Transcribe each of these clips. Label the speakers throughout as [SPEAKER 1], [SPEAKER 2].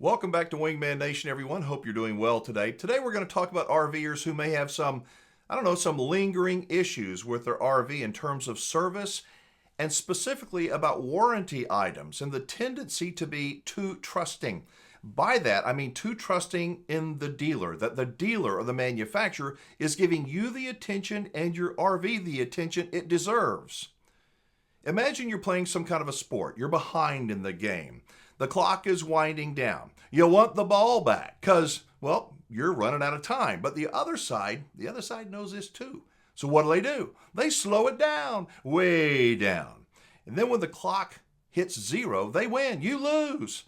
[SPEAKER 1] Welcome back to Wingman Nation, everyone. Hope you're doing well today. Today we're going to talk about RVers who may have some lingering issues with their RV in terms of service, and specifically about warranty items and the tendency to be too trusting. By that, I mean too trusting in the dealer, that the dealer or the manufacturer is giving you the attention and your RV the attention it deserves. Imagine you're playing some kind of a sport. You're behind in the game. The clock is winding down. You want the ball back because, well, you're running out of time. But the other side knows this too. So what do? They slow it down, way down. And then when the clock hits zero, they win. You lose.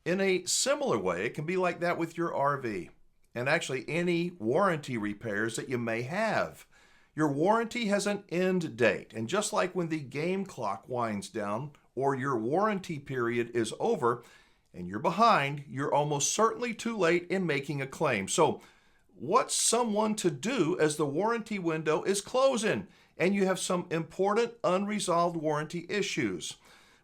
[SPEAKER 1] In a similar way, it can be like that with your RV and actually any warranty repairs that you may have. Your warranty has an end date, and just like when the game clock winds down or your warranty period is over and you're behind, you're almost certainly too late in making a claim. So what's someone to do as the warranty window is closing and you have some important unresolved warranty issues?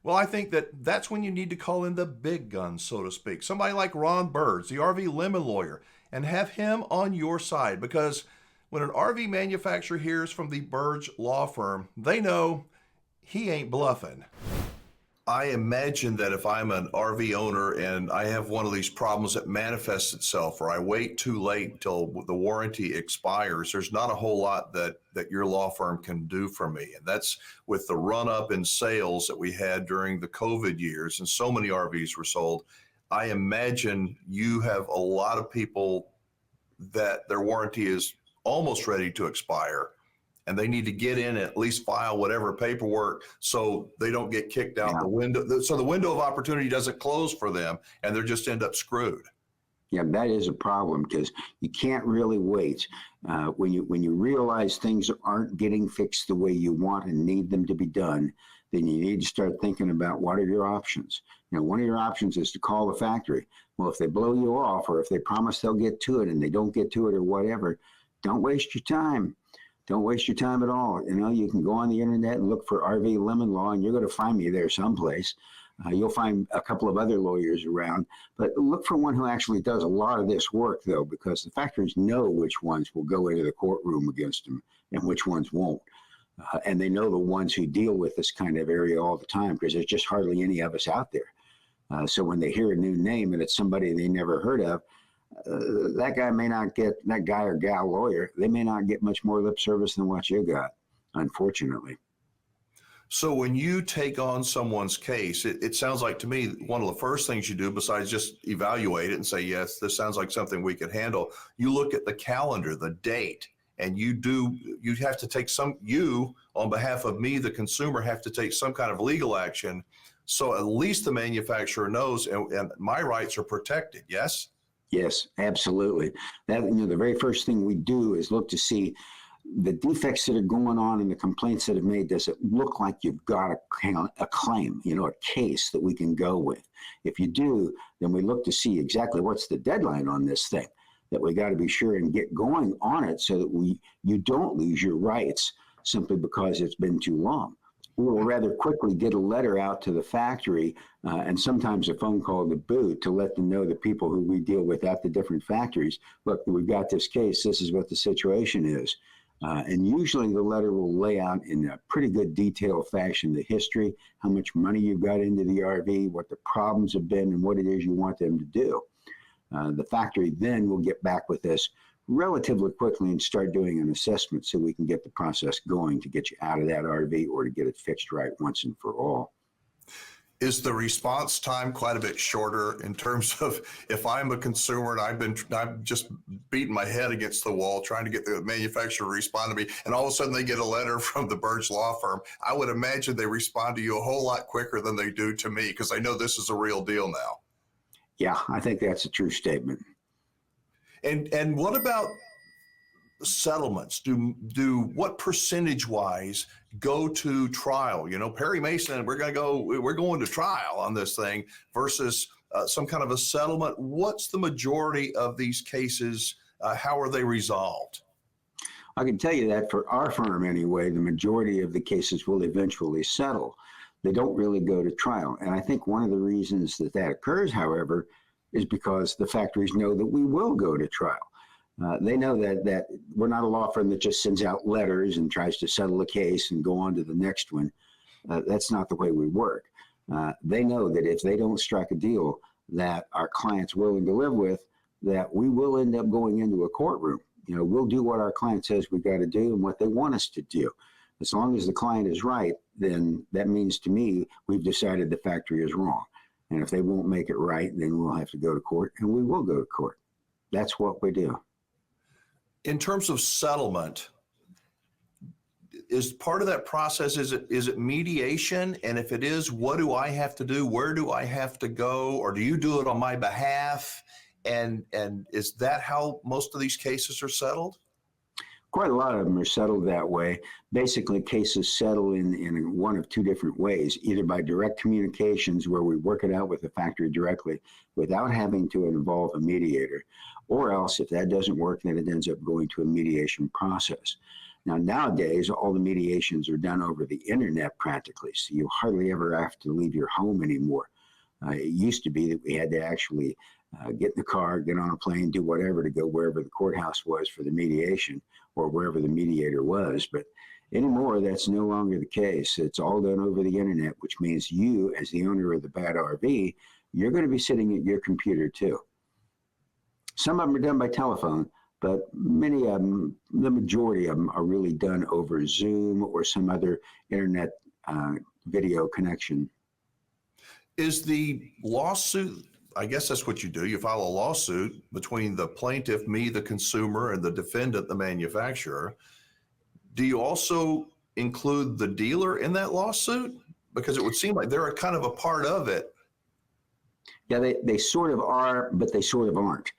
[SPEAKER 1] Well, I think that's when you need to call in the big guns, so to speak. Somebody like Ron Burdge, the RV lemon lawyer, and have him on your side, because when an RV manufacturer hears from the Burdge law firm, they know he ain't bluffing. I imagine that if I'm an RV owner and I have one of these problems that manifests itself, or I wait too late until the warranty expires, there's not a whole lot that your law firm can do for me. And that's with the run up in sales that we had during the COVID years, and so many RVs were sold. I imagine you have a lot of people that their warranty is almost ready to expire, and they need to get in and at least file whatever paperwork so they don't get kicked out the window. So the window of opportunity doesn't close for them and they just end up screwed.
[SPEAKER 2] Yeah, that is a problem because you can't really wait. When you realize things aren't getting fixed the way you want and need them to be done, then you need to start thinking about what are your options. One of your options is to call the factory. Well, if they blow you off or if they promise they'll get to it and they don't get to it or whatever, don't waste your time. Don't waste your time at all. You can go on the internet and look for RV lemon law, and you're going to find me there someplace. You'll find a couple of other lawyers around, but look for one who actually does a lot of this work, though, because the factories know which ones will go into the courtroom against them and which ones won't. And they know the ones who deal with this kind of area all the time, because there's just hardly any of us out there. So when they hear a new name and it's somebody they never heard of, that guy or gal lawyer, they may not get much more lip service than what you got, unfortunately.
[SPEAKER 1] So when you take on someone's case, it sounds like to me, one of the first things you do, besides just evaluate it and say, yes, this sounds like something we could handle, you look at the calendar, the date, and you have to take on behalf of me, the consumer, have to take some kind of legal action. So at least the manufacturer knows and my rights are protected. Yes?
[SPEAKER 2] Yes, absolutely. The very first thing we do is look to see the defects that are going on and the complaints that are made. Does it look like you've got a claim, a case that we can go with? If you do, then we look to see exactly what's the deadline on this thing, that we got to be sure and get going on it so that you don't lose your rights simply because it's been too long. We will rather quickly get a letter out to the factory and sometimes a phone call to boot to let them know, the people who we deal with at the different factories, look, we've got this case, this is what the situation is. And usually the letter will lay out in a pretty good detailed fashion the history, how much money you've got into the RV, what the problems have been, and what it is you want them to do. The factory then will get back with us relatively quickly and start doing an assessment so we can get the process going to get you out of that RV or to get it fixed right once and for all.
[SPEAKER 1] Is the response time quite a bit shorter in terms of, if I'm a consumer and I'm just beating my head against the wall trying to get the manufacturer to respond to me, and all of a sudden they get a letter from the Burdge law firm, I would imagine they respond to you a whole lot quicker than they do to me, because I know this is a real deal now.
[SPEAKER 2] Yeah, I think that's a true statement.
[SPEAKER 1] And what about settlements? What percentage wise go to trial? Perry Mason, we're going to trial on this thing versus some kind of a settlement. What's the majority of these cases? How are they resolved?
[SPEAKER 2] I can tell you that for our firm anyway, the majority of the cases will eventually settle. They don't really go to trial. And I think one of the reasons that occurs, however, is because the factories know that we will go to trial. They know that we're not a law firm that just sends out letters and tries to settle a case and go on to the next one. That's not the way we work. They know that if they don't strike a deal that our client's willing to live with, that we will end up going into a courtroom. You know, we'll do what our client says we got to do and what they want us to do. As long as the client is right, then that means to me, we've decided the factory is wrong. And if they won't make it right, then we'll have to go to court, and we will go to court. That's what we do.
[SPEAKER 1] In terms of settlement, is part of that process, is it mediation? And if it is, what do I have to do? Where do I have to go? Or do you do it on my behalf? And is that how most of these cases are settled?
[SPEAKER 2] Quite a lot of them are settled that way. Basically, cases settle in one of two different ways, either by direct communications where we work it out with the factory directly without having to involve a mediator, or else if that doesn't work, then it ends up going to a mediation process. Now, nowadays, all the mediations are done over the internet practically, so you hardly ever have to leave your home anymore. It used to be that we had to actually get in the car, get on a plane, do whatever to go wherever the courthouse was for the mediation or wherever the mediator was. But anymore, that's no longer the case. It's all done over the internet, which means you, as the owner of the bad RV, you're going to be sitting at your computer too. Some of them are done by telephone, but many of them, the majority of them, are really done over Zoom or some other internet video connection.
[SPEAKER 1] Is the lawsuit, I guess that's what you do, you file a lawsuit between the plaintiff, me, the consumer, and the defendant, the manufacturer. Do you also include the dealer in that lawsuit? Because it would seem like they're a kind of a part of it.
[SPEAKER 2] Yeah, they sort of are, but they sort of aren't.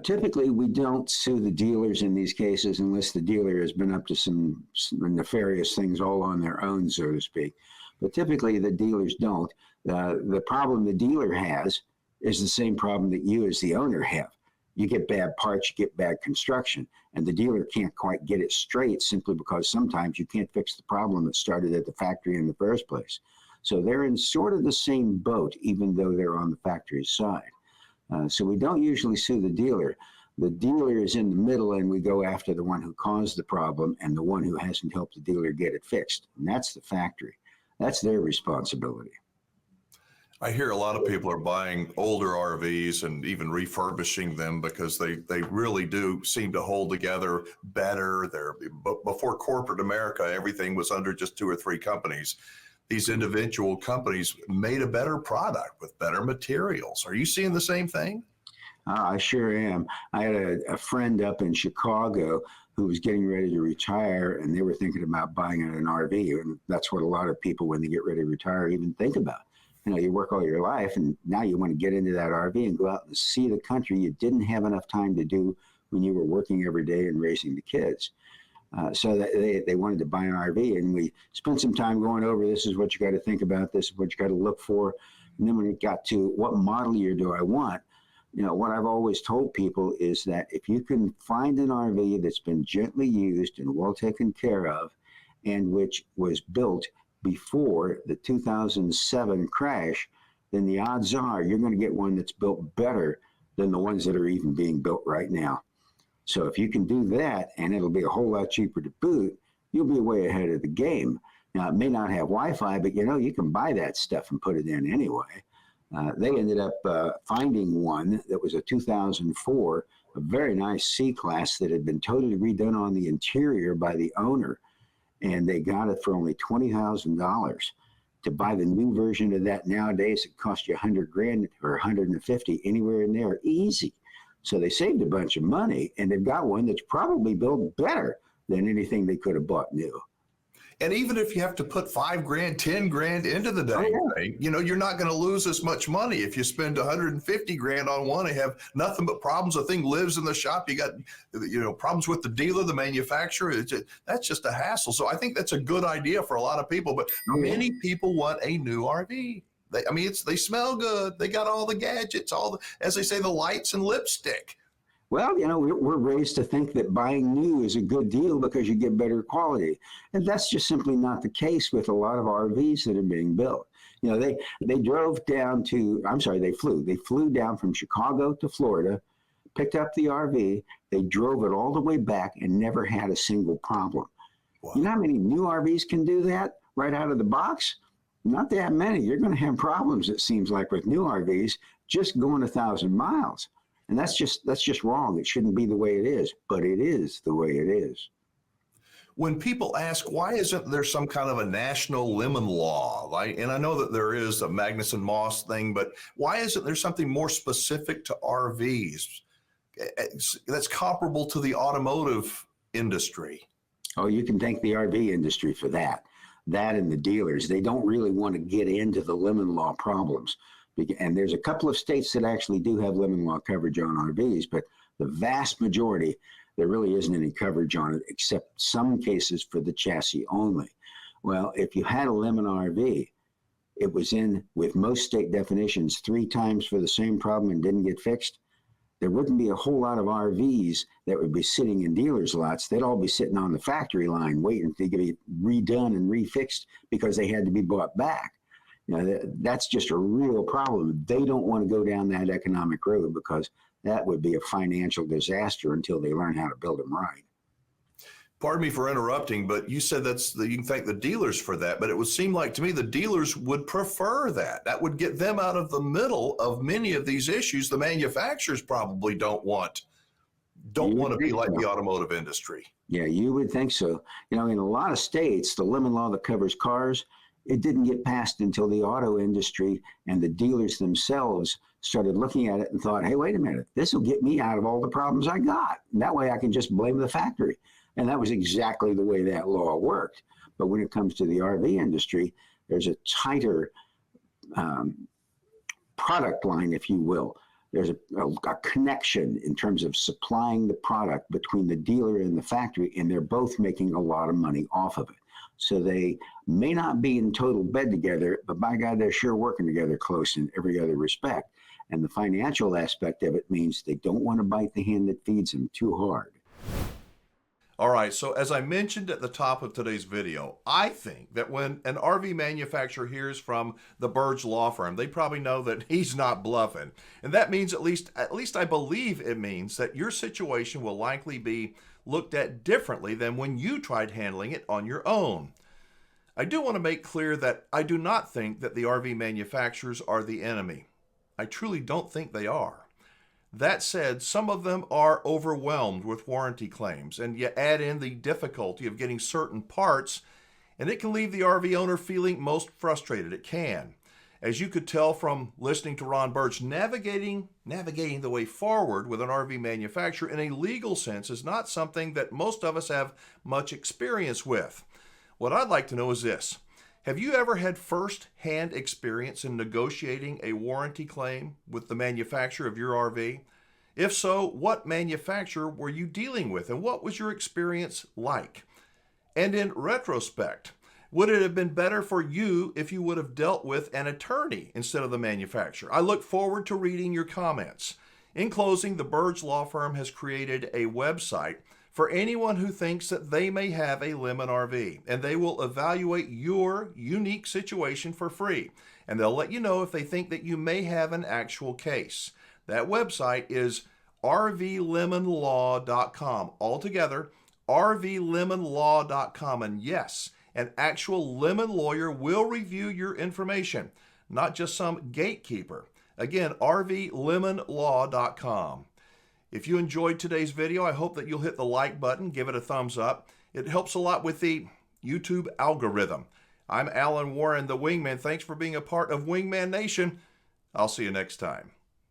[SPEAKER 2] Typically, we don't sue the dealers in these cases unless the dealer has been up to some nefarious things all on their own, so to speak. But typically, the dealers don't. The problem the dealer has is the same problem that you as the owner have. You get bad parts, you get bad construction, and the dealer can't quite get it straight simply because sometimes you can't fix the problem that started at the factory in the first place. So they're in sort of the same boat, even though they're on the factory's side. So we don't usually sue the dealer. The dealer is in the middle, and we go after the one who caused the problem and the one who hasn't helped the dealer get it fixed. And that's the factory. That's their responsibility.
[SPEAKER 1] I hear a lot of people are buying older RVs and even refurbishing them because they really do seem to hold together better. Before corporate America, everything was under just 2 or 3 companies. These individual companies made a better product with better materials. Are you seeing the same thing?
[SPEAKER 2] I sure am. I had a friend up in Chicago who was getting ready to retire, and they were thinking about buying an RV. And that's what a lot of people, when they get ready to retire, even think about. You know, you work all your life, and now you want to get into that RV and go out and see the country you didn't have enough time to do when you were working every day and raising the kids. So that they wanted to buy an RV, and we spent some time going over, this is what you got to think about, this is what you got to look for. And then when it got to what model year do I want, you know, what I've always told people is that if you can find an RV that's been gently used and well taken care of, and which was built before the 2007 crash, then the odds are you're going to get one that's built better than the ones that are even being built right now. So if you can do that, and it'll be a whole lot cheaper to boot, you'll be way ahead of the game. Now, it may not have Wi-Fi, but you know, you can buy that stuff and put it in anyway. They ended up finding one that was a 2004, a very nice C-Class that had been totally redone on the interior by the owner. And they got it for only $20,000. To buy the new version of that nowadays, it costs you $100,000 or 150, anywhere in there, easy. So they saved a bunch of money, and they've got one that's probably built better than anything they could have bought new.
[SPEAKER 1] And even if you have to put $5,000, $10,000 into the dang thing, you know, you're not going to lose as much money. If you spend $150,000 on one and have nothing but problems, the thing lives in the shop, you got, you know, problems with the dealer, the manufacturer, that's just a hassle. So I think that's a good idea for a lot of people, but many people want a new RV. They smell good. They got all the gadgets, as they say, the lights and lipstick.
[SPEAKER 2] Well, you know, we're raised to think that buying new is a good deal because you get better quality. And that's just simply not the case with a lot of RVs that are being built. You know, they drove down to, I'm sorry, they flew down from Chicago to Florida, picked up the RV, they drove it all the way back and never had a single problem.
[SPEAKER 1] Wow.
[SPEAKER 2] You know how many new RVs can do that right out of the box? Not that many. You're going to have problems, it seems like, with new RVs just going 1,000 miles. And that's just wrong. It shouldn't be the way it is, but it is the way it is.
[SPEAKER 1] When people ask, why isn't there some kind of a national lemon law? Like, and I know that there is a Magnuson Moss thing, but why isn't there something more specific to RVs that's comparable to the automotive industry?
[SPEAKER 2] Oh, you can thank the RV industry for that. That and the dealers, they don't really want to get into the lemon law problems. And there's a couple of states that actually do have lemon law coverage on RVs, but the vast majority, there really isn't any coverage on it, except some cases for the chassis only. Well, if you had a lemon RV, it was in with most state definitions 3 times for the same problem and didn't get fixed, there wouldn't be a whole lot of RVs that would be sitting in dealers' lots. They'd all be sitting on the factory line waiting to get redone and refixed because they had to be bought back. You know, that's just a real problem. They don't want to go down that economic road because that would be a financial disaster until they learn how to build them right.
[SPEAKER 1] Pardon me for interrupting, but you said you can thank the dealers for that, but it would seem like to me the dealers would prefer that. That would get them out of the middle of many of these issues the manufacturers probably don't want to be like the automotive industry.
[SPEAKER 2] Yeah, you would think so. You know, in a lot of states, the lemon law that covers cars, it didn't get passed until the auto industry and the dealers themselves started looking at it and thought, hey, wait a minute, this will get me out of all the problems I got. And that way I can just blame the factory. And that was exactly the way that law worked. But when it comes to the RV industry, there's a tighter product line, if you will. There's a connection in terms of supplying the product between the dealer and the factory, and they're both making a lot of money off of it. So they may not be in total bed together, but by God, they're sure working together close in every other respect. And the financial aspect of it means they don't want to bite the hand that feeds them too hard.
[SPEAKER 1] All right, so as I mentioned at the top of today's video, I think that when an RV manufacturer hears from the Burdge law firm, they probably know that he's not bluffing. And that means, at least I believe it means, that your situation will likely be looked at differently than when you tried handling it on your own. I do want to make clear that I do not think that the RV manufacturers are the enemy. I truly don't think they are. That said, some of them are overwhelmed with warranty claims, and you add in the difficulty of getting certain parts, and it can leave the RV owner feeling most frustrated. It can. As you could tell from listening to Ron Burdge, navigating the way forward with an RV manufacturer in a legal sense is not something that most of us have much experience with. What I'd like to know is this. Have you ever had first-hand experience in negotiating a warranty claim with the manufacturer of your RV? If so, what manufacturer were you dealing with, and what was your experience like? And in retrospect, would it have been better for you if you would have dealt with an attorney instead of the manufacturer? I look forward to reading your comments. In closing, the Burdge Law Firm has created a website for anyone who thinks that they may have a lemon RV, and they will evaluate your unique situation for free, and they'll let you know if they think that you may have an actual case. That website is rvlemonlaw.com. Altogether, rvlemonlaw.com. And yes, an actual lemon lawyer will review your information, not just some gatekeeper. Again, rvlemonlaw.com. If you enjoyed today's video, I hope that you'll hit the like button, give it a thumbs up. It helps a lot with the YouTube algorithm. I'm Alan Warren, the Wingman. Thanks for being a part of Wingman Nation. I'll see you next time.